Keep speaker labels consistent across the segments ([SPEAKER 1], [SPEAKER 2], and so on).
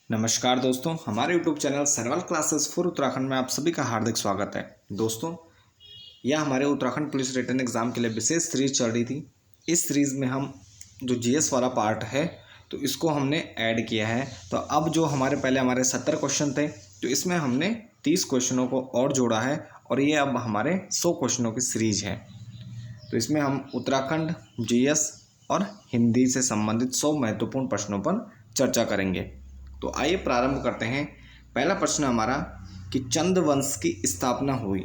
[SPEAKER 1] नमस्कार दोस्तों, हमारे YouTube channel survival classes for Uttarakhand में आप सभी का हार्दिक स्वागत है। दोस्तों, यह हमारे उत्तराखंड पुलिस रिटन एग्ज़ाम के लिए विशेष सीरीज चल रही थी। इस सीरीज़ में हम जो जीएस वाला पार्ट है तो इसको हमने ऐड किया है। तो अब जो हमारे 70 क्वेश्चन थे तो इसमें हमने 30 क्वेश्चनों को और जोड़ा है और ये अब हमारे 100 क्वेश्चनों की सीरीज है। तो इसमें हम उत्तराखंड, जीएस और हिंदी से संबंधित 100 महत्वपूर्ण प्रश्नों पर चर्चा करेंगे। तो आइए प्रारंभ करते हैं। पहला प्रश्न हमारा कि चंद वंश की स्थापना हुई।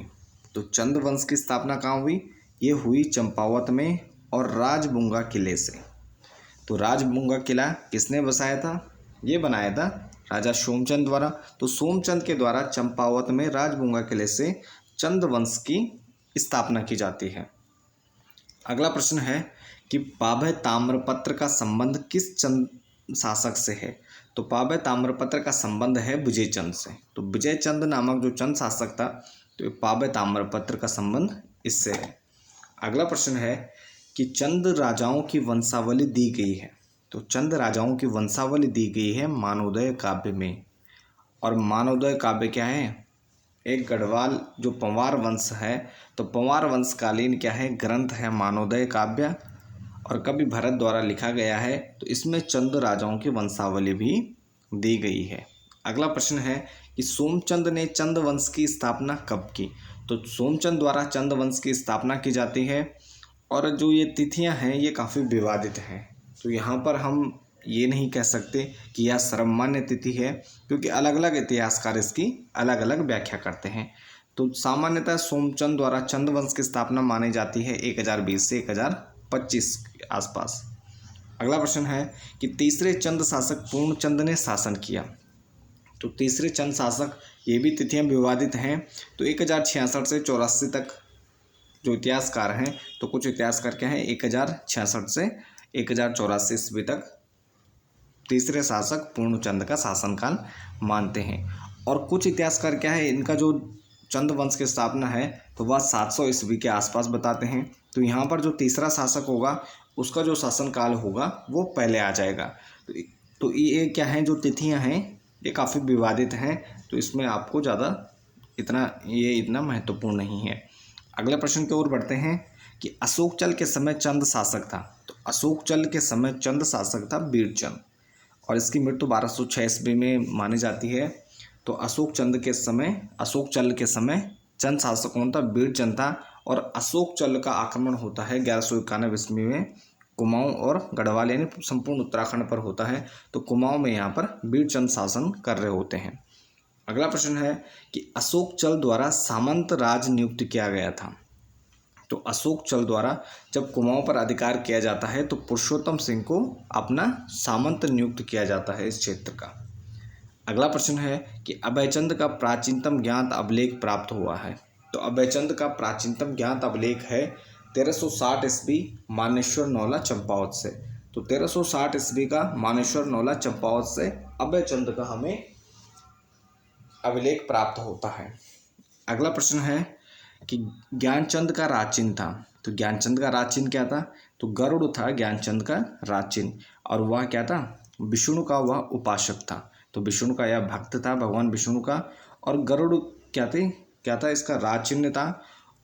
[SPEAKER 1] तो चंद वंश की स्थापना कहाँ हुई? ये हुई चंपावत में और राजबुंगा किले से। तो राजबुंगा किला किसने बसाया था? ये बनाया था राजा सोमचंद द्वारा। तो सोमचंद के द्वारा चंपावत में राजबुंगा किले से चंद वंश की स्थापना की जाती है। अगला प्रश्न है कि पाभय ताम्रपत्र का संबंध किस चंद शासक से है? तो पाभय ताम्रपत्र का संबंध है विजय चंद से। तो विजय चंद नामक जो चंद शासक था तो पाभय ताम्रपत्र का संबंध इससे है। अगला प्रश्न है कि चंद राजाओं की वंशावली दी गई है। तो चंद राजाओं की वंशावली दी गई है मानवोदय काव्य में। और मानवोदय काव्य क्या है? एक गढ़वाल जो पंवार वंश है तो पंवार वंशकालीन क्या है ग्रंथ है मानवोदय काव्य, और कवि भरत द्वारा लिखा गया है। तो इसमें चंद राजाओं की वंशावली भी दी गई है। अगला प्रश्न है कि सोमचंद ने चंद वंश की स्थापना कब की? तो सोमचंद द्वारा चंद वंश की स्थापना की जाती है और जो ये तिथियां हैं ये काफ़ी विवादित हैं। तो यहाँ पर हम ये नहीं कह सकते कि यह सर्वमान्य तिथि है, क्योंकि अलग अलग इतिहासकार इसकी अलग अलग व्याख्या करते हैं। तो सामान्यतः सोमचंद द्वारा चंद वंश की स्थापना मानी जाती है 1020 से 1025 के आसपास। अगला प्रश्न है कि तीसरे चंद शासक पूर्णचंद ने शासन किया। तो तीसरे चंद शासक, ये भी तिथियां विवादित हैं। तो 1066 से 84 तक जो इतिहासकार हैं, तो कुछ इतिहासकार क्या हैं 1066 से 1084 ईस्वी तक तीसरे शासक पूर्णचंद का शासनकाल मानते हैं। और कुछ इतिहासकार क्या है, इनका जो चंद वंश की स्थापना है तो वह 700 ईस्वी के आसपास बताते हैं। तो यहाँ पर जो तीसरा शासक होगा उसका जो शासनकाल होगा वो पहले आ जाएगा। तो ये क्या है, जो तिथियाँ हैं ये काफ़ी विवादित हैं। तो इसमें आपको ज़्यादा इतना महत्वपूर्ण नहीं है। अगले प्रश्न की ओर बढ़ते हैं कि अशोकचल के समय चंद शासक था। तो अशोकचल के समय चंद शासक था बीरचंद, और इसकी मृत्यु 1206 ईस्वी में मानी जाती है। तो अशोकचल के समय चंद शासक कौन था? बीरचंद था। और अशोकचल का आक्रमण होता है 1191 ईस्वी में कुमाऊं और गढ़वाल यानी संपूर्ण उत्तराखंड पर होता है। तो कुमाऊं में यहाँ पर बीरचंद शासन कर रहे होते हैं। अगला प्रश्न है कि अशोकचल द्वारा सामंत राज नियुक्त किया गया था। तो अशोकचल द्वारा जब कुमाऊं पर अधिकार किया जाता है तो पुरुषोत्तम सिंह को अपना सामंत नियुक्त किया जाता है इस क्षेत्र का। अगला प्रश्न है कि अभयचंद का प्राचीनतम ज्ञात अभिलेख प्राप्त हुआ है। तो अभयचंद का प्राचीनतम ज्ञात अभिलेख है 1360 ईस्वी मानेश्वर नौला चंपावत से। तो 1360 ईस्वी का मानेश्वर नौला चंपावत से अभयचंद का हमें अभिलेख प्राप्त होता है। अगला प्रश्न है कि ज्ञानचंद का राचिन था। तो ज्ञानचंद का राचिन क्या था? तो गरुड़ था ज्ञानचंद का राचिन, और वह क्या था? विष्णु का वह उपासक था। तो विष्णु का यह भक्त था, भगवान विष्णु का। और गरुड़ क्या था इसका राचिन्ह था।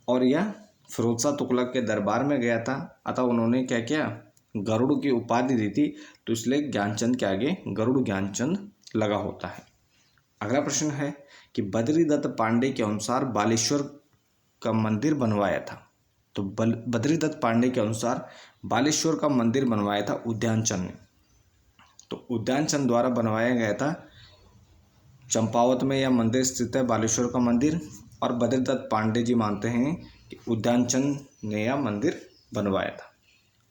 [SPEAKER 1] और यह फिरोज शाह तुगलक के दरबार में गया था, अतः उन्होंने क्या किया? गरुड़ की उपाधि दी थी। तो इसलिए ज्ञानचंद के आगे गरुड़ ज्ञानचंद लगा होता है। अगला प्रश्न है कि बद्रीदत्त पांडे के अनुसार बालेश्वर का मंदिर बनवाया था। तो बद्रीदत्त पांडे के अनुसार बालेश्वर का मंदिर बनवाया था उद्यानचंद ने। तो उद्यानचंद द्वारा बनवाया गया था। चंपावत में यह मंदिर स्थित है, बालेश्वर का मंदिर। और बद्रीदत्त पांडे जी मानते हैं कि उद्यानचंद ने यह मंदिर बनवाया था।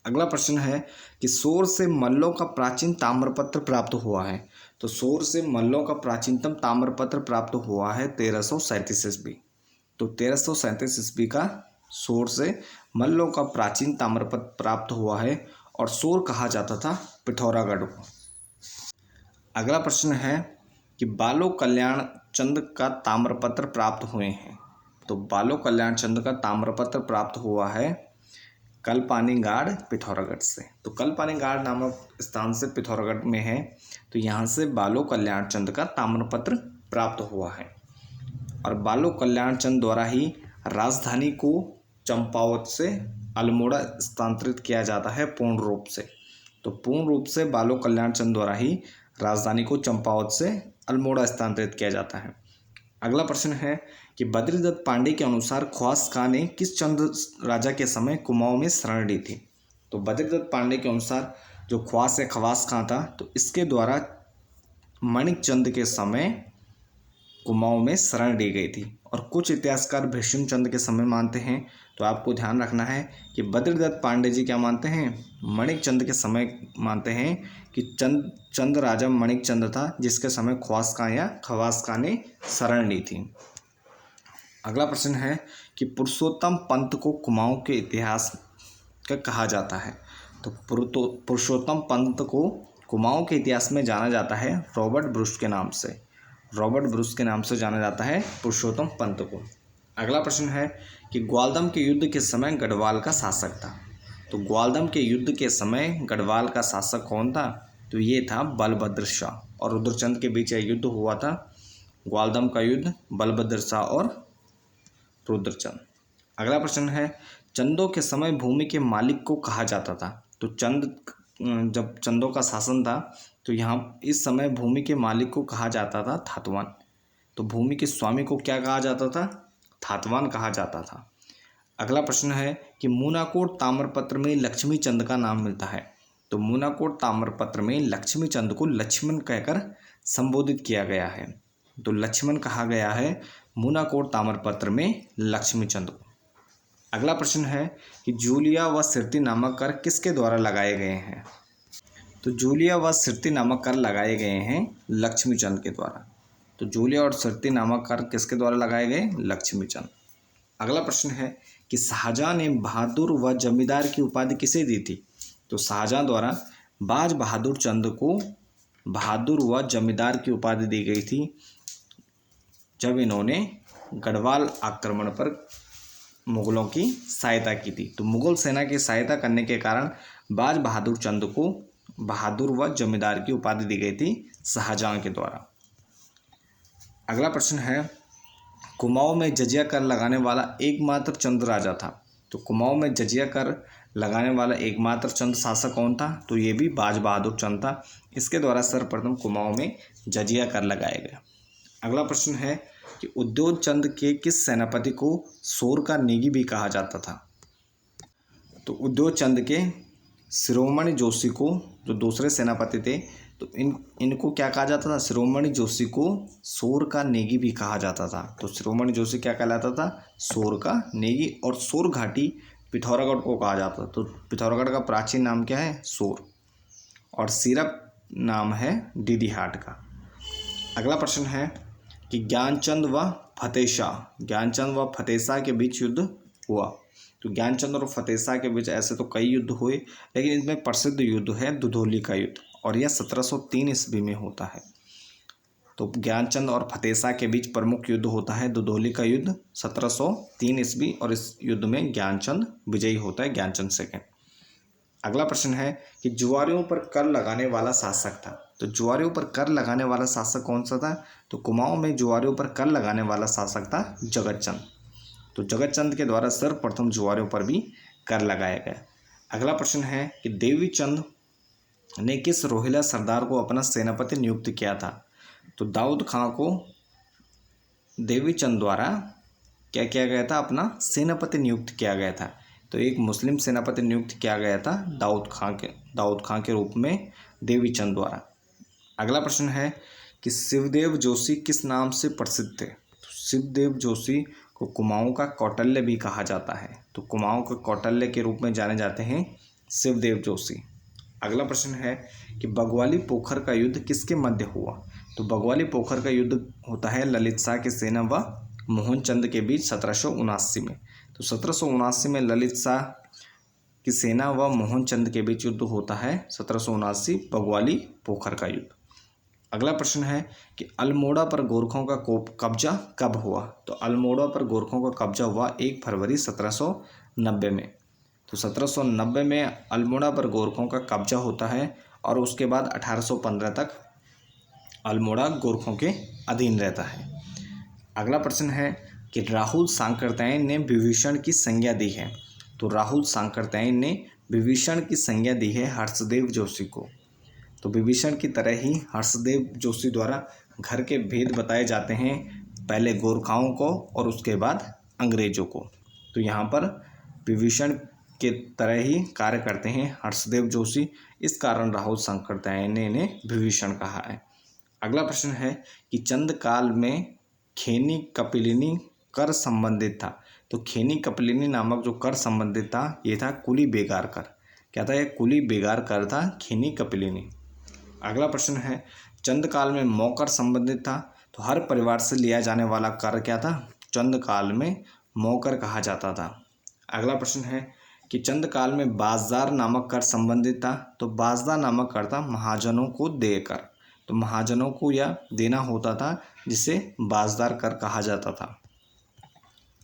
[SPEAKER 1] अगला प्रश्न है कि सोर से मल्लों का प्राचीन ताम्रपत्र प्राप्त हुआ है। तो सोर से मल्लों का प्राचीनतम ताम्रपत्र प्राप्त हुआ है 1337 ईस्वी। तो 1337 ईस्वी का सोर से मल्लों का प्राचीन ताम्रपत्र प्राप्त हुआ है, और सोर कहा जाता था पिथौरागढ़ को। अगला प्रश्न है कि बालो कल्याण चंद का ताम्रपत्र प्राप्त हुए हैं। तो बालो कल्याण चंद का ताम्रपत्र प्राप्त हुआ है कलपानीगाड़ पिथौरागढ़ से। तो कलपानीगाड़ नामक स्थान से पिथौरागढ़ में है। तो यहाँ से बालो कल्याण चंद का ताम्रपत्र प्राप्त हुआ है और बालो कल्याण चंद द्वारा ही राजधानी को चंपावत से अल्मोड़ा स्थानांतरित किया जाता है पूर्ण रूप से। तो पूर्ण रूप से बालो कल्याण चंद द्वारा ही राजधानी को चंपावत से अल्मोड़ा स्थानांतरित किया जाता है। अगला प्रश्न है कि बद्रीदत्त पांडे के अनुसार ख्वास खां ने किस चंद राजा के समय कुमाऊं में शरण ली थी। तो बद्रीदत्त पांडे के अनुसार जो ख्वास या खवास खां था, तो इसके द्वारा माणिक चंद के समय कुमाऊं में शरण ली गई थी। और कुछ इतिहासकार भीष्म चंद के समय मानते हैं। तो आपको ध्यान रखना है कि बद्रीदत्त पांडे जी क्या मानते हैं, माणिक चंद के समय मानते हैं कि चंद राजा माणिक चंद था जिसके समय ख्वास खां या खवास खां ने शरण ली थी। अगला प्रश्न है कि पुरुषोत्तम पंत को कुमाऊं के इतिहास का कहा जाता है। तो पुरुषोत्तम पंत को कुमाऊं के इतिहास में जाना जाता है रॉबर्ट ब्रुस के नाम से। रॉबर्ट ब्रुस के नाम से जाना जाता है पुरुषोत्तम पंत को। अगला प्रश्न है कि ग्वालदम के युद्ध के समय गढ़वाल का शासक था। तो ग्वालदम के युद्ध के समय गढ़वाल का शासक कौन था, तो ये था बलभद्र शाह और रुद्रचंद के बीच यह युद्ध हुआ था। ग्वालदम का युद्ध बलभद्र शाह और रुद्रचंद। अगला प्रश्न है चंदों के समय भूमि के मालिक को कहा जाता था। तो जब चंदों का शासन था तो यहाँ इस समय भूमि के मालिक को कहा जाता था थातवान। तो भूमि के स्वामी को क्या कहा जाता था, थातवान कहा जाता था। अगला प्रश्न है कि मूनाकोट ताम्रपत्र में लक्ष्मी चंद का नाम मिलता है। तो मूनाकोट ताम्रपत्र में लक्ष्मी चंद को लक्ष्मण कहकर संबोधित किया गया है। तो लक्ष्मण कहा गया है मूनाकोट ताम्रपत्र में लक्ष्मी चंद को। अगला प्रश्न है कि जूलिया व सिरती नामक कर किसके द्वारा लगाए गए हैं। तो जूलिया व सिरती नामक कर लगाए गए हैं लक्ष्मी चंद के द्वारा। तो जूलिया और सिरती नामक कर किसके द्वारा लगाए गए, लक्ष्मी चंद। अगला प्रश्न है कि शाहजहां ने बहादुर व जमींदार की उपाधि किसे दी थी। तो शाहजहां द्वारा बाज बहादुर चंद को बहादुर व जमींदार की उपाधि दी गई थी जब इन्होंने गढ़वाल आक्रमण पर मुगलों की सहायता की थी। तो मुगल सेना की सहायता करने के कारण बाज बहादुर चंद को बहादुर व जमींदार की उपाधि दी गई थी शाहजहां के द्वारा। अगला प्रश्न है कुमाऊं में जजिया कर लगाने वाला एकमात्र चंद राजा था। तो कुमाऊं में जजिया कर लगाने वाला एकमात्र चंद शासक कौन था, तो ये भी बाज बहादुर चंद था। इसके द्वारा सर्वप्रथम कुमाऊं में जजिया कर लगाया गया। अगला प्रश्न है कि उद्योग चंद के किस सेनापति को सोर का नेगी भी कहा जाता था। तो उद्योग चंद के शिरोमणि जोशी को, जो दूसरे सेनापति थे, तो इनको क्या कहा जाता था, शिरोमणि जोशी को सोर का नेगी भी कहा जाता था। तो शिरोमणि जोशी क्या कहलाता था, सोर का नेगी। और सोर घाटी पिथौरागढ़ को कहा जाता था। तो पिथौरागढ़ का प्राचीन नाम क्या है, सोर, और सिरप नाम है डीडीहाट का। अगला प्रश्न है कि ज्ञानचंद व फतेह शाह के बीच युद्ध हुआ। तो ज्ञानचंद और फतेह शाह के बीच ऐसे तो कई युद्ध हुए, लेकिन इसमें प्रसिद्ध युद्ध है दुधौली का युद्ध, और यह 1703 ईस्वी में होता है। तो ज्ञानचंद और फतेह शाह के बीच प्रमुख युद्ध होता है दुधौली का युद्ध 1703 ईस्वी, और इस युद्ध में ज्ञानचंद विजयी होता है, ज्ञानचंद सेकंड। अगला प्रश्न है कि जुआरियों पर कर लगाने वाला शासक था। तो जुआरियों पर कर लगाने वाला शासक कौन सा था, तो कुमाऊं में जुआरियों पर कर लगाने वाला शासक था जगतचंद। तो जगतचंद के द्वारा सर्वप्रथम जुआरियों पर भी कर लगाया गया। अगला प्रश्न है कि देवीचंद ने किस रोहिला सरदार को अपना सेनापति नियुक्त किया था। तो दाऊद खां को देवीचंद द्वारा क्या किया गया था, अपना सेनापति नियुक्त किया गया था। तो एक मुस्लिम सेनापति नियुक्त किया गया था दाऊद खां के रूप में देवीचंद द्वारा। अगला प्रश्न है कि शिवदेव जोशी किस नाम से प्रसिद्ध थे। तो शिवदेव जोशी को कुमाऊं का कौटल्य भी कहा जाता है। तो कुमाऊं के कौटल्य के रूप में जाने जाते हैं शिवदेव जोशी। अगला प्रश्न है कि बगवाली पोखर का युद्ध किसके मध्य हुआ। तो बगवाली पोखर का युद्ध होता है ललित शाह की सेना व मोहन चंद के बीच 1779 में। तो 1779 में ललित शाह की सेना व मोहन चंद के बीच युद्ध होता है 1779 बगवाली पोखर का युद्ध। अगला प्रश्न है कि अल्मोड़ा पर गोरखों का कब्जा कब हुआ। तो अल्मोड़ा पर गोरखों का कब्जा हुआ 1 फरवरी 1790 में। तो 1790 में अल्मोड़ा पर गोरखों का कब्जा होता है और उसके बाद 1815 तक अल्मोड़ा गोरखों के अधीन रहता है। अगला प्रश्न है कि राहुल सांकृत्यायन ने विभीषण की संज्ञा दी है। तो राहुल सांकृत्यायन ने विभीषण की संज्ञा दी है हर्षदेव जोशी को। तो विभीषण की तरह ही हर्षदेव जोशी द्वारा घर के भेद बताए जाते हैं, पहले गोरखाओं को और उसके बाद अंग्रेजों को। तो यहाँ पर विभीषण के तरह ही कार्य करते हैं हर्षदेव जोशी, इस कारण राहुल सांकृत्यायन ने इन्हें विभीषण कहा है। अगला प्रश्न है कि चंद काल में खेनी कपिलिनी कर संबंधित था। तो खेनी कपिलिनी नामक जो कर संबंधित था ये था कुली बेगार कर। क्या था? ये कुली बेगार कर था खेनी कपिलिनी। अगला प्रश्न है चंद काल में मौकर संबंधित था। तो हर परिवार से लिया जाने वाला कर क्या था? चंद काल में मौकर कहा जाता था। अगला प्रश्न है कि चंद काल में बाजदार नामक कर संबंधित था। तो बाजदार नामक कर था महाजनों को देकर। तो महाजनों को यह देना होता था जिसे बाजदार कर कहा जाता था।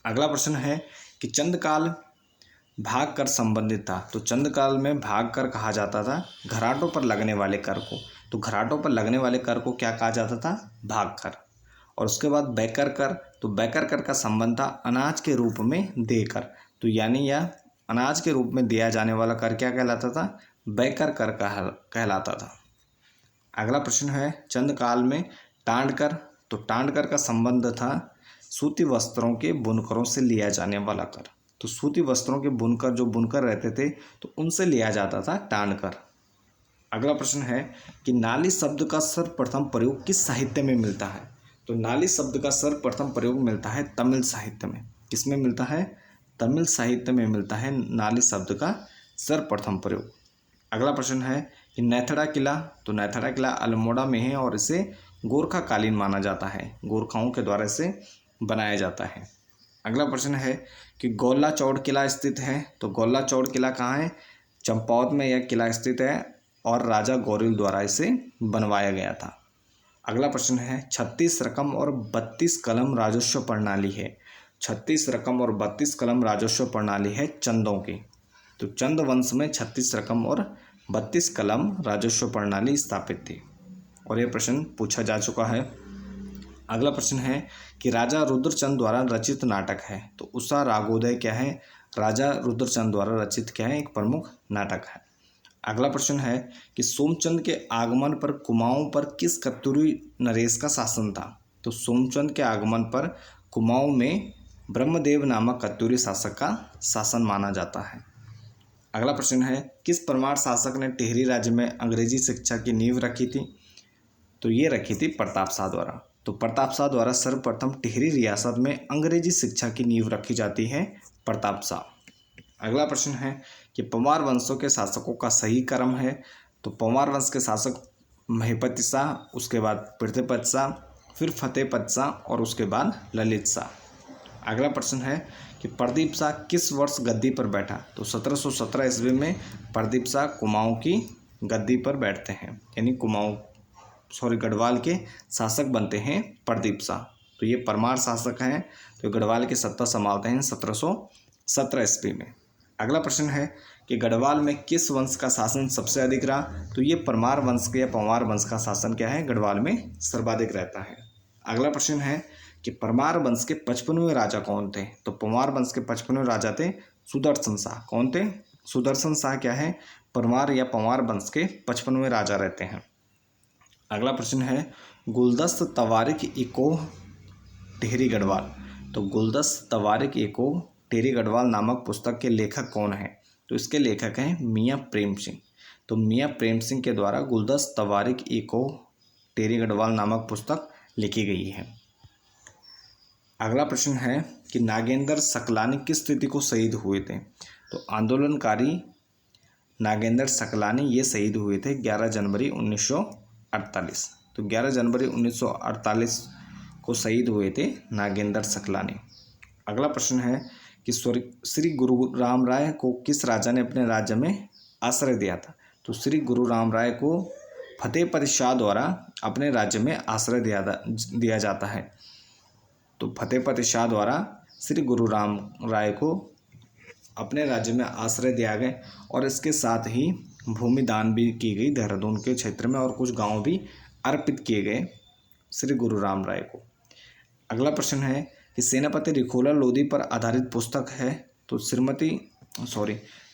[SPEAKER 1] अगला प्रश्न है कि चंद काल भाग कर संबंधित था। तो चंद काल में भाग कर कहा जाता था घराटों पर लगने वाले कर को। तो घराटों पर लगने वाले कर को क्या कहा जाता था? भाग कर। और उसके बाद बैकर कर। तो बैकर कर का संबंध था अनाज के रूप में देकर। तो यानी यह अनाज के रूप में दिया जाने वाला कर क्या कहलाता था? बैकर कर कहलाता था। अगला प्रश्न है चंद काल में टांड कर। तो टांड कर का संबंध था सूती वस्त्रों के बुनकरों से लिया जाने वाला कर। तो सूती वस्त्रों के बुनकर जो बुनकर रहते थे तो उनसे लिया जाता था टांड कर। अगला प्रश्न है कि नाली शब्द का सर्वप्रथम प्रयोग किस साहित्य में मिलता है? तो नाली शब्द का सर्वप्रथम प्रयोग मिलता है तमिल साहित्य में। किसमें मिलता है? तमिल साहित्य में मिलता है नाली शब्द का सर्वप्रथम प्रयोग। अगला प्रश्न है कि नैथड़ा किला। तो नैथड़ा किला अल्मोड़ा में है और इसे गोरखा कालीन माना जाता है, गोरखाओं के द्वारा इसे बनाया जाता है। अगला प्रश्न है कि गोला चौड़ किला स्थित है। तो गोला चौड़ किला कहाँ है? चंपावत में यह किला स्थित है और राजा गौरील द्वारा इसे बनवाया गया था। अगला प्रश्न है 36 रकम और 32 कलम राजस्व प्रणाली है। 36 रकम और 32 कलम राजस्व प्रणाली है चंदों की। तो चंद वंश में 36 रकम और 32 कलम राजस्व प्रणाली स्थापित थी और यह प्रश्न पूछा जा चुका है। अगला प्रश्न है कि राजा रुद्रचंद द्वारा रचित नाटक है। तो उषा रागोदय क्या है? राजा रुद्रचंद द्वारा रचित क्या है? एक प्रमुख नाटक है। अगला प्रश्न है कि सोमचंद के आगमन पर कुमाऊं पर किस कत्यूरी नरेश का शासन था? तो सोमचंद के आगमन पर कुमाऊं में ब्रह्मदेव नामक कत्यूरी शासक का शासन माना जाता है। अगला प्रश्न है किस परमार शासक ने टिहरी राज्य में अंग्रेजी शिक्षा की नींव रखी थी? तो ये रखी थी प्रताप शाह द्वारा। तो प्रताप शाह द्वारा सर्वप्रथम टिहरी रियासत में अंग्रेजी शिक्षा की नींव रखी जाती है प्रताप शाह। अगला प्रश्न है कि पंवार वंशों के शासकों का सही क्रम है। तो पंवार वंश के शासक महिपति शाह, उसके बाद पृथ्वीपत शाह, फिर फतेहपत शाह और उसके बाद ललित शाह। अगला प्रश्न है कि प्रदीप शाह किस वर्ष गद्दी पर बैठा? तो 1717 ईस्वी में प्रदीप शाह कुमाऊं की गद्दी पर बैठते हैं, यानी गढ़वाल के शासक बनते हैं प्रदीप शाह। तो ये परमार शासक हैं, तो गढ़वाल की सत्ता संभालते हैं 1717 ईस्वी में। अगला प्रश्न है कि गढ़वाल में किस वंश का शासन सबसे अधिक रहा? तो ये परमार वंश के या पंवार वंश का शासन क्या है? गढ़वाल में सर्वाधिक रहता है। अगला प्रश्न है कि परमार वंश के 55वें राजा कौन थे? तो पंवार वंश के 55वें राजा थे सुदर्शन शाह। कौन थे? सुदर्शन शाह क्या है? परमार या पंवार वंश के 55वें राजा रहते हैं। अगला प्रश्न है गुलदस्त तवारिक इकोह टिहरी गढ़वाल। तो गुलदस्त तवारिक इकोह टिहरी गढ़वाल नामक पुस्तक के लेखक कौन है? तो इसके लेखक हैं मियाँ प्रेम सिंह। तो मियाँ प्रेम सिंह के द्वारा गुलदस्त तवारिक इकोह टिहरी गढ़वाल नामक पुस्तक लिखी गई है। अगला प्रश्न है कि नागेंद्र सकलानी किस तिथि को शहीद हुए थे? तो आंदोलनकारी नागेंद्र सकलानी ये शहीद हुए थे 11 जनवरी 1948। तो 11 जनवरी 1948 को शहीद हुए थे नागेंद्र सकलानी। अगला प्रश्न है कि श्री गुरु राम राय को किस राजा ने अपने राज्य में आश्रय दिया था? तो श्री गुरु राम राय को फतेहपत शाह द्वारा अपने राज्य में आश्रय दिया जाता है। तो फतेहपत शाह द्वारा श्री गुरु राम राय को अपने राज्य में आश्रय दिया गया और इसके साथ ही भूमि दान भी की गई देहरादून के क्षेत्र में और कुछ गांव भी अर्पित किए गए श्री गुरु राम राय को। अगला प्रश्न है कि सेनापति रिखोला लोधी पर आधारित पुस्तक है, तो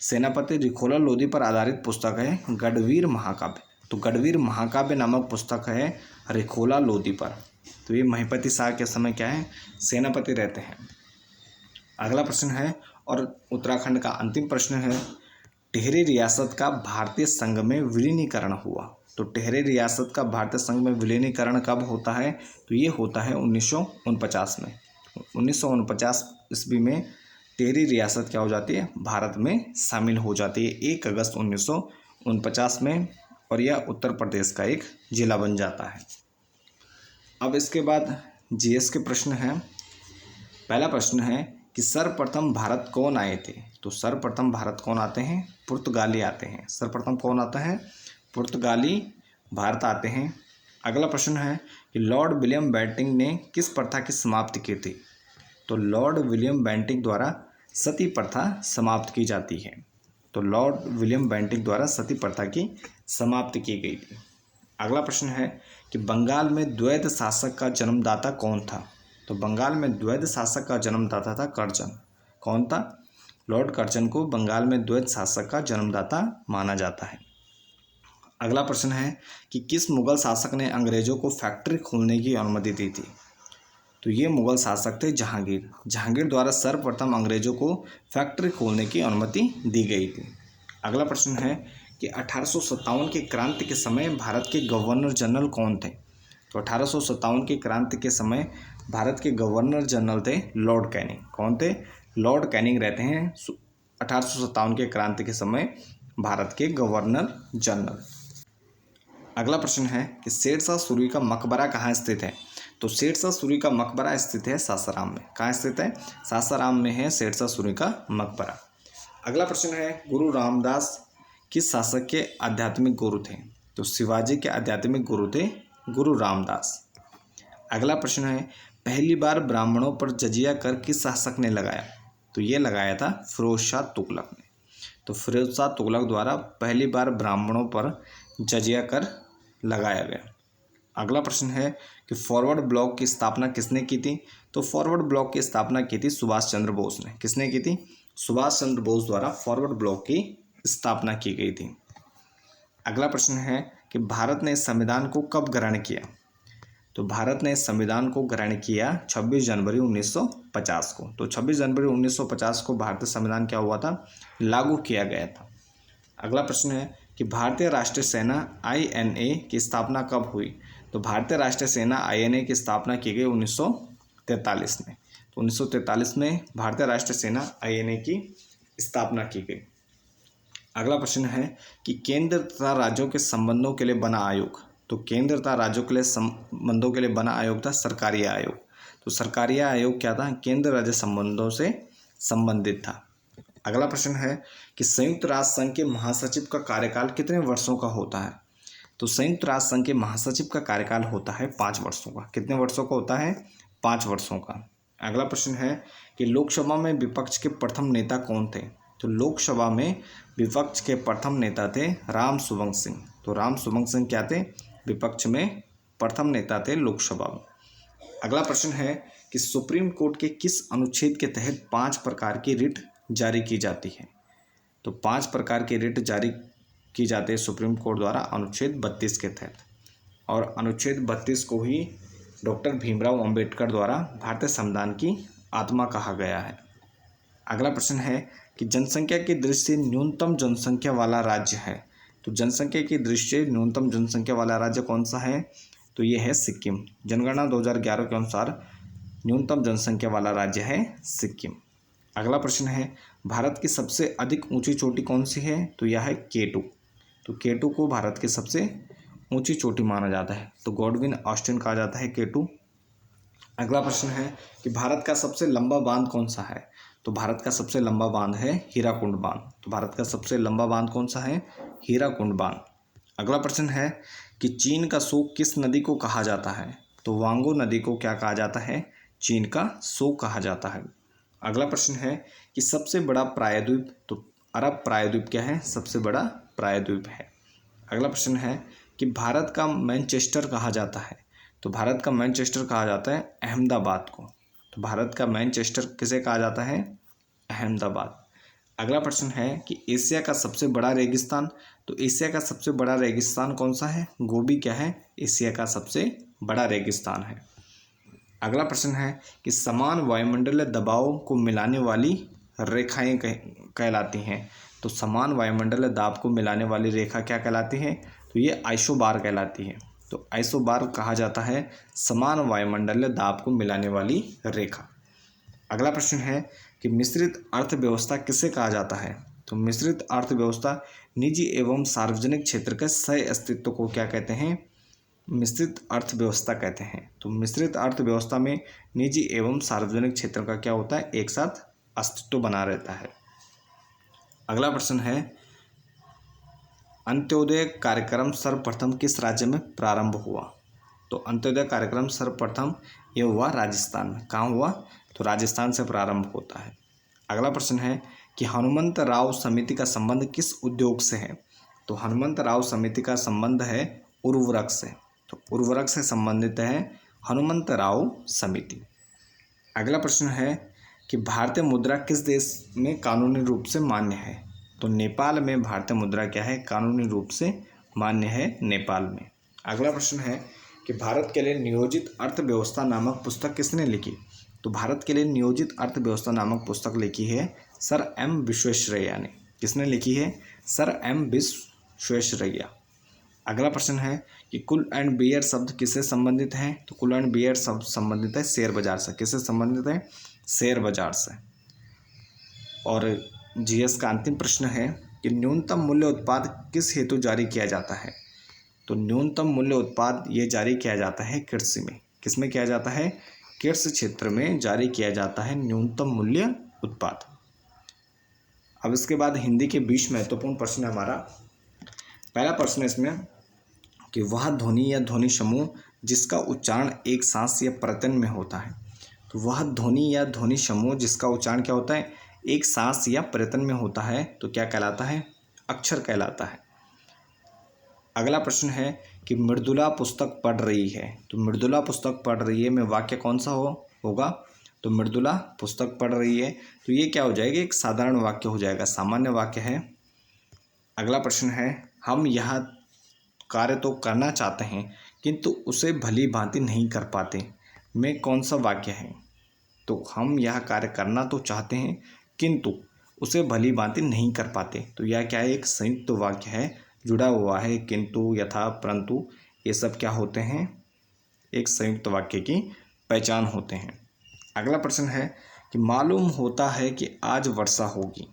[SPEAKER 1] सेनापति रिखोला लोधी पर आधारित पुस्तक है गढ़वीर महाकाव्य। तो गढ़वीर महाकाव्य नामक पुस्तक है रिखोला लोधी पर। तो ये महिपति शाह के समय क्या है, सेनापति रहते हैं। अगला प्रश्न है और उत्तराखंड का अंतिम प्रश्न है, टिहरी रियासत का भारतीय संघ में विलीनीकरण हुआ। तो टिहरी रियासत का भारतीय संघ में विलीनीकरण कब होता है, तो ये होता है 1949 में। 1949 ईस्वी में टिहरी रियासत क्या हो जाती है, भारत में शामिल हो जाती है 1 अगस्त 1949 में, और यह उत्तर प्रदेश का एक जिला बन जाता है। अब इसके बाद जीएस के प्रश्न हैं। पहला प्रश्न है कि सर्वप्रथम भारत कौन आए थे। तो सर्वप्रथम भारत कौन आते हैं, पुर्तगाली आते हैं। सर्वप्रथम कौन आता है, पुर्तगाली भारत आते हैं। अगला प्रश्न है कि लॉर्ड विलियम बेंटिंक ने किस प्रथा की समाप्ति की थी। तो लॉर्ड विलियम बेंटिंक द्वारा सती प्रथा समाप्त की जाती है। तो लॉर्ड विलियम बेंटिंक द्वारा सती प्रथा की समाप्ति की गई थी। अगला प्रश्न है कि बंगाल में द्वैध शासक का जन्मदाता कौन था। तो बंगाल में द्वैध शासक का जन्मदाता था कर्जन। कौन था, लॉर्ड कर्जन को बंगाल में द्वैध शासक का जन्मदाता माना जाता है। अगला प्रश्न है कि किस मुगल शासक ने अंग्रेजों को फैक्ट्री खोलने की अनुमति दी थी। तो ये मुगल शासक थे जहांगीर। जहांगीर द्वारा सर्वप्रथम अंग्रेजों को फैक्ट्री खोलने की अनुमति दी गई थी। अगला प्रश्न है कि 1857 की क्रांति के समय भारत के गवर्नर जनरल कौन थे। तो 1857 की क्रांति के समय भारत के गवर्नर जनरल थे लॉर्ड कैनिंग। कौन थे, लॉर्ड कैनिंग रहते हैं 1857 के क्रांति के समय भारत के गवर्नर जनरल। अगला प्रश्न है कि शेरशाह सूरी का मकबरा कहाँ स्थित है। तो शेरशाह सूरी का मकबरा स्थित है सासाराम में। कहाँ स्थित है, सासाराम में है शेरशाह सूरी का मकबरा। अगला प्रश्न है गुरु रामदास किस शासक के आध्यात्मिक गुरु थे। तो शिवाजी के आध्यात्मिक गुरु थे गुरु रामदास। अगला प्रश्न है पहली बार ब्राह्मणों पर जजिया कर किस शासक ने लगाया। तो ये लगाया था फिरोज शाह तुगलक ने। तो फिरोज शाह तुगलक द्वारा पहली बार ब्राह्मणों पर जजिया कर लगाया गया। अगला प्रश्न है कि फॉरवर्ड ब्लॉक की स्थापना किसने की थी। तो फॉरवर्ड ब्लॉक की स्थापना की थी सुभाष चंद्र बोस ने। किसने की थी, सुभाष चंद्र बोस द्वारा फॉरवर्ड ब्लॉक की स्थापना की गई थी। अगला प्रश्न है कि भारत ने संविधान को कब ग्रहण किया। तो भारत ने संविधान को ग्रहण किया 26 जनवरी 1950 को। तो 26 जनवरी 1950 को भारतीय संविधान क्या हुआ था, लागू किया गया था। अगला प्रश्न है कि भारतीय राष्ट्रीय सेना INA की स्थापना कब हुई। तो भारतीय राष्ट्रीय सेना INA की स्थापना की गई 1943 में। तो 1943 में भारतीय राष्ट्रीय सेना INA की स्थापना की गई। अगला प्रश्न है कि केंद्र तथा राज्यों के संबंधों के लिए बना आयोग। तो केंद्र तथा राज्यों के लिए संबंधों के लिए बना आयोग था सरकारी आयोग। तो सरकारी आयोग क्या था, केंद्र राज्य संबंधों से संबंधित था। अगला प्रश्न है कि संयुक्त राष्ट्र संघ के महासचिव का कार्यकाल कितने वर्षों का होता है। तो संयुक्त राष्ट्र संघ के महासचिव का कार्यकाल होता है 5 वर्षों का। कितने वर्षों का होता है, 5 वर्षों का। अगला प्रश्न है कि लोकसभा में विपक्ष के प्रथम नेता कौन थे। तो लोकसभा में विपक्ष के प्रथम नेता थे राम सुवंग सिंह। तो राम सुवंग सिंह क्या थे, विपक्ष में प्रथम नेता थे लोकसभा में। अगला प्रश्न है कि सुप्रीम कोर्ट के किस अनुच्छेद के तहत 5 प्रकार की रिट जारी की जाती है। तो 5 प्रकार की रिट जारी की जाती है सुप्रीम कोर्ट द्वारा अनुच्छेद 32 के तहत, और अनुच्छेद 32 को ही डॉक्टर भीमराव अंबेडकर द्वारा भारतीय संविधान की आत्मा कहा गया है। अगला प्रश्न है कि जनसंख्या की दृष्टि से न्यूनतम जनसंख्या वाला राज्य है। तो जनसंख्या की दृष्टि से न्यूनतम जनसंख्या वाला राज्य कौन सा है, तो ये है सिक्किम। जनगणना 2011 के अनुसार न्यूनतम जनसंख्या वाला राज्य है सिक्किम। अगला प्रश्न है भारत की सबसे अधिक ऊंची चोटी कौन सी है, तो यह है K2। तो K2 को भारत की सबसे ऊंची चोटी माना जाता है। तो गॉडविन ऑस्टिन कहा जाता है K2। अगला प्रश्न है कि भारत का सबसे लंबा बांध कौन सा है। तो भारत का सबसे लंबा बांध है हीराकुंड बांध। तो भारत का सबसे लंबा बांध कौन सा है, हीराकुंड बांध। अगला प्रश्न है कि चीन का शोक किस नदी को कहा जाता है। तो वांगो नदी को क्या कहा जाता है, चीन का शोक कहा जाता है। अगला प्रश्न है कि सबसे बड़ा प्रायद्वीप, तो अरब प्रायद्वीप क्या है, सबसे बड़ा प्रायद्वीप है। अगला प्रश्न है कि भारत का मैनचेस्टर कहा जाता है, तो भारत का मैनचेस्टर कहा जाता है अहमदाबाद को। तो भारत का मैनचेस्टर किसे कहा जाता है, अहमदाबाद। अगला प्रश्न है कि एशिया का सबसे बड़ा रेगिस्तान, तो एशिया का सबसे बड़ा रेगिस्तान कौन सा है, गोबी क्या है, एशिया का सबसे बड़ा रेगिस्तान है। अगला प्रश्न है कि समान वायुमंडलीय दबाव को मिलाने वाली रेखाएं कहलाती हैं, तो समान वायुमंडलीय दाब को मिलाने वाली रेखा क्या कहलाती है, तो ये आइसोबार कहलाती है। तो आइसोबार कहा जाता है समान वायुमंडलीय दाब को मिलाने वाली रेखा। अगला प्रश्न है कि मिश्रित अर्थव्यवस्था किसे कहा जाता है, तो मिश्रित अर्थव्यवस्था निजी एवं सार्वजनिक क्षेत्र के सह अस्तित्व को क्या कहते हैं, मिश्रित अर्थव्यवस्था कहते हैं। तो मिश्रित अर्थव्यवस्था में निजी एवं सार्वजनिक क्षेत्र का क्या होता है, एक साथ अस्तित्व बना रहता है। अगला प्रश्न है अंत्योदय कार्यक्रम सर्वप्रथम किस राज्य में प्रारंभ हुआ, तो अंत्योदय कार्यक्रम सर्वप्रथम ये हुआ राजस्थान में। कहाँ हुआ, तो राजस्थान से प्रारंभ होता है। अगला प्रश्न है कि हनुमंत राव समिति का संबंध किस उद्योग से है, तो हनुमंत राव समिति का संबंध है उर्वरक से, तो उर्वरक से संबंधित है हनुमंत राव समिति। अगला प्रश्न है कि भारतीय मुद्रा किस देश में कानूनी रूप से मान्य है, तो नेपाल में भारतीय मुद्रा क्या है, कानूनी रूप से मान्य है नेपाल में। अगला प्रश्न है कि भारत के लिए नियोजित अर्थव्यवस्था नामक पुस्तक किसने लिखी, तो भारत के लिए नियोजित अर्थव्यवस्था नामक पुस्तक लिखी है सर एम विश्वेश्वरैया ने। किसने लिखी है, सर एम विश्वेश्वरैया। अगला प्रश्न है कि कुल एंड बियर शब्द किससे संबंधित है, तो कुल एंड बियर शब्द संबंधित है शेयर बाजार से। किससे संबंधित है, शेयर बाजार से। और जीएस का अंतिम प्रश्न है कि न्यूनतम मूल्य उत्पाद किस हेतु जारी किया जाता है, तो न्यूनतम मूल्य उत्पाद ये जारी किया जाता है कृषि में। किसमें किया जाता है, कृषि क्षेत्र में जारी किया जाता है न्यूनतम मूल्य उत्पाद। अब इसके बाद हिंदी के 20 महत्वपूर्ण प्रश्न है हमारा। पहला प्रश्न है इसमें कि वह ध्वनि या ध्वनि समूह जिसका उच्चारण एक सांस या प्रत्यय में होता है, तो वह ध्वनि या ध्वनि समूह जिसका उच्चारण क्या होता है, एक सांस या प्रत्यय में होता है, तो क्या कहलाता है, अक्षर कहलाता है। अगला प्रश्न है कि मृदुला पुस्तक पढ़ रही है, तो मृदुला पुस्तक पढ़ रही है में वाक्य कौन सा होगा, तो मृदुला पुस्तक पढ़ रही है, तो ये क्या हो जाएगा, एक साधारण वाक्य हो जाएगा, सामान्य वाक्य है। अगला प्रश्न है हम यह कार्य तो करना चाहते हैं किंतु उसे भली भांति नहीं कर पाते में कौन सा वाक्य है, तो हम यह कार्य करना तो चाहते हैं किंतु उसे भली भांति नहीं कर पाते, तो यह क्या है, एक संयुक्त वाक्य है, जुड़ा हुआ है। किंतु, यथा, परंतु ये सब क्या होते हैं, एक संयुक्त वाक्य की पहचान होते हैं। अगला प्रश्न है कि मालूम होता है कि आज वर्षा होगी,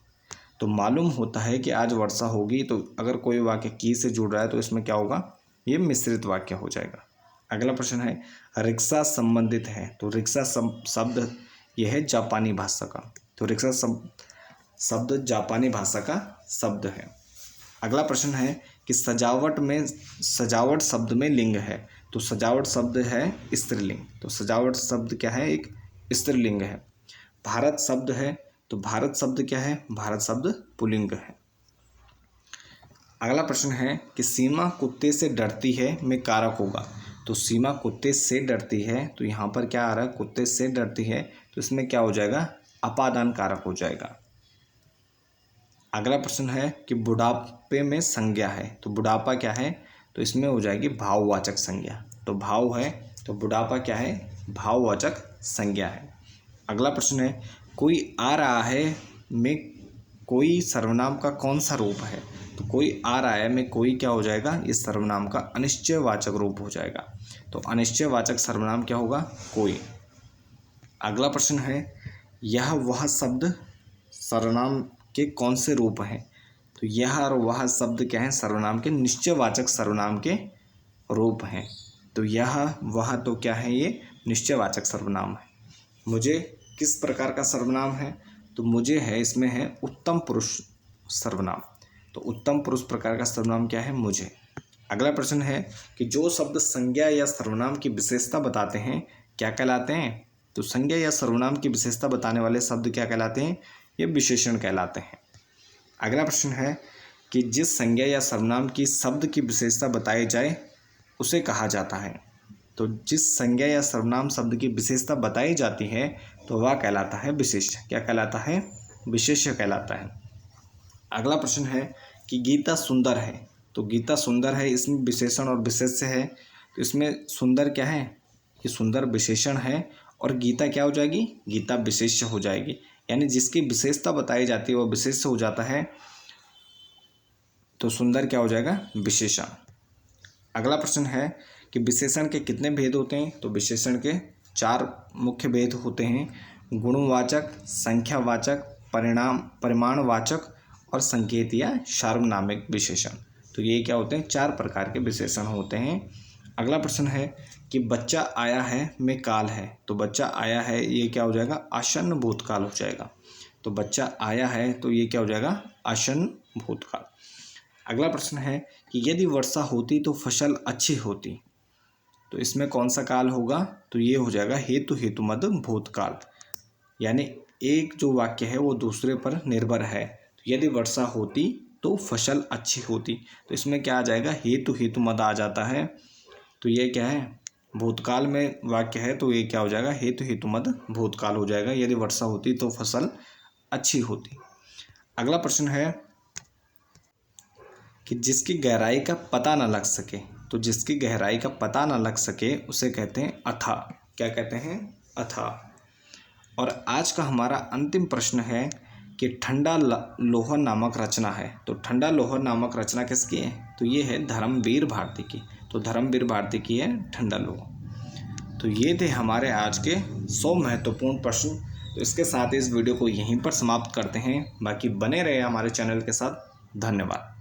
[SPEAKER 1] तो मालूम होता है कि आज वर्षा होगी, तो अगर कोई वाक्य की से जुड़ रहा है तो इसमें क्या होगा, ये मिश्रित वाक्य हो जाएगा। अगला प्रश्न है रिक्शा संबंधित है, तो रिक्शा शब्द यह है जापानी भाषा का, तो रिक्शा शब्द जापानी भाषा का शब्द है। अगला प्रश्न है कि सजावट शब्द में लिंग है, तो सजावट शब्द है स्त्रीलिंग, तो सजावट शब्द क्या है, एक स्त्रीलिंग है। भारत शब्द है, तो भारत शब्द क्या है, भारत शब्द पुल्लिंग है। अगला प्रश्न है कि सीमा कुत्ते से डरती है में कारक होगा, तो सीमा कुत्ते से डरती है, तो यहाँ पर क्या आ रहा है, कुत्ते से डरती है, तो इसमें क्या हो जाएगा, अपादान कारक हो जाएगा। अगला प्रश्न है कि बुढ़ापे में संज्ञा है, तो बुढ़ापा क्या है, तो इसमें हो जाएगी भाववाचक संज्ञा, तो भाव है, तो बुढ़ापा क्या है, भाववाचक संज्ञा है। अगला प्रश्न है कोई आ रहा है में कोई सर्वनाम का कौन सा रूप है, तो कोई आ रहा है में कोई क्या हो जाएगा, इस सर्वनाम का अनिश्चयवाचक रूप हो जाएगा, तो अनिश्चयवाचक सर्वनाम क्या होगा, कोई। अगला प्रश्न है यह वह शब्द सर्वनाम के कौन से रूप हैं, तो यह और वह शब्द क्या है, सर्वनाम के निश्चयवाचक सर्वनाम के रूप हैं, तो यह वह तो क्या है, ये निश्चयवाचक सर्वनाम है। मुझे किस प्रकार का सर्वनाम है, तो मुझे है, इसमें है उत्तम पुरुष सर्वनाम, तो उत्तम पुरुष प्रकार का सर्वनाम क्या है, मुझे। अगला प्रश्न है कि जो शब्द संज्ञा या सर्वनाम की विशेषता बताते हैं क्या कहलाते हैं, तो संज्ञा या सर्वनाम की विशेषता बताने वाले शब्द क्या कहलाते हैं, ये विशेषण कहलाते हैं। अगला प्रश्न है कि जिस संज्ञा या सर्वनाम की शब्द की विशेषता बताई जाए उसे कहा जाता है। तो जिस संज्ञा या सर्वनाम शब्द की विशेषता बताई जाती है तो वह कहलाता है विशेष्य। क्या कहलाता है? विशेष्य कहलाता है। अगला प्रश्न है कि गीता सुंदर है। तो गीता सुंदर है, इसमें विशेषण और विशेष्य है। तो इसमें सुंदर क्या है? ये सुंदर विशेषण है और गीता क्या हो जाएगी? गीता विशेष्य हो जाएगी। यानी जिसकी विशेषता बताई जाती है वह विशेष्य हो जाता है, तो सुंदर क्या हो जाएगा? विशेषण। अगला प्रश्न है कि विशेषण के कितने भेद होते हैं? तो विशेषण के 4 मुख्य भेद होते हैं: गुणवाचक, संख्यावाचक, परिमाणवाचक और संकेत या सार्वनामिक विशेषण। तो ये क्या होते हैं? 4 प्रकार के विशेषण होते हैं। अगला प्रश्न है कि बच्चा आया है में काल है। तो बच्चा आया है ये क्या हो जाएगा? आसन्न भूतकाल हो जाएगा। तो बच्चा आया है तो ये क्या हो जाएगा? आसन्न भूतकाल। अगला प्रश्न है कि यदि वर्षा होती तो फसल अच्छी होती। तो इसमें कौन सा काल होगा? तो ये हो जाएगा हेतुमद भूतकाल। यानी एक जो वाक्य है वो दूसरे पर निर्भर है। तो यदि वर्षा होती तो फसल अच्छी होती, तो इसमें क्या आ जाएगा? हेतुमद आ जाता है। तो ये क्या है? भूतकाल में वाक्य है तो ये क्या हो जाएगा? हेतुमद भूतकाल हो जाएगा। यदि वर्षा होती तो फसल अच्छी होती। अगला प्रश्न है कि जिसकी गहराई का पता न लग सके। तो जिसकी गहराई का पता न लग सके उसे कहते हैं अथाह। क्या कहते हैं? अथाह। और आज का हमारा अंतिम प्रश्न है कि ठंडा लोहा नामक रचना है। तो ठंडा लोहा नामक रचना किसकी है? तो ये है धर्मवीर भारती की। तो धर्मवीर भारती की है ठंडा लोहा। तो ये थे हमारे आज के 100 महत्वपूर्ण प्रश्न। तो इसके साथ इस वीडियो को यहीं पर समाप्त करते हैं। बाकी बने रहे हमारे चैनल के साथ। धन्यवाद।